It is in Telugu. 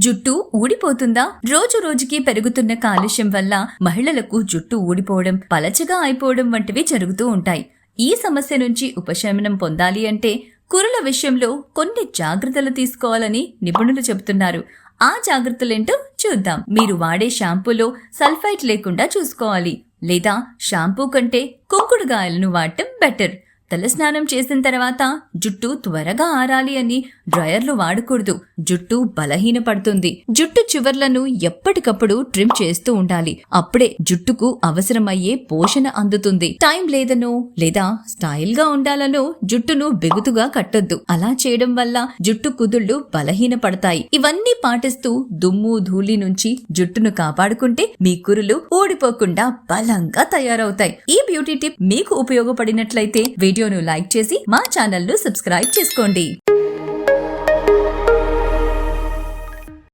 జుట్టు ఊడిపోతుందా? రోజు రోజుకి పెరుగుతున్న కాలుష్యం వల్ల మహిళలకు జుట్టు ఊడిపోవడం, పలచగా అయిపోవడం వంటివి జరుగుతూ ఉంటాయి. ఈ సమస్య నుంచి ఉపశమనం పొందాలి అంటే కురుల విషయంలో కొన్ని జాగ్రత్తలు తీసుకోవాలని నిపుణులు చెబుతున్నారు. ఆ జాగ్రత్తలేంటో చూద్దాం. మీరు వాడే షాంపూలో సల్ఫైట్ లేకుండా చూసుకోవాలి. లేదా షాంపూ కంటే కుంకుడుగాయలను వాడటం బెటర్. తలస్నానం చేసిన తర్వాత జుట్టు త్వరగా ఆరాలి అని డ్రయర్లు వాడకూడదు. జుట్టు బలహీనపడుతుంది. జుట్టు చివర్లను ఎప్పటికప్పుడు ట్రిమ్ చేస్తూ ఉండాలి. అప్పుడే జుట్టుకు అవసరమయ్యే పోషణ అందుతుంది. టైం లేదనో లేదా స్టైల్ గా ఉండాలనో జుట్టును బిగుతుగా కట్టొద్దు. అలా చేయడం వల్ల జుట్టు కుదుళ్లు బలహీనపడతాయి. ఇవన్నీ పాటిస్తూ దుమ్ము ధూళి నుంచి జుట్టును కాపాడుకుంటే మీ కురులు ఊడిపోకుండా బలంగా తయారవుతాయి. ఈ బ్యూటీ టిప్ మీకు ఉపయోగపడినట్లయితే వీడియోను లైక్ చేసి మా ఛానల్ ను సబ్స్క్రైబ్ చేసుకోండి.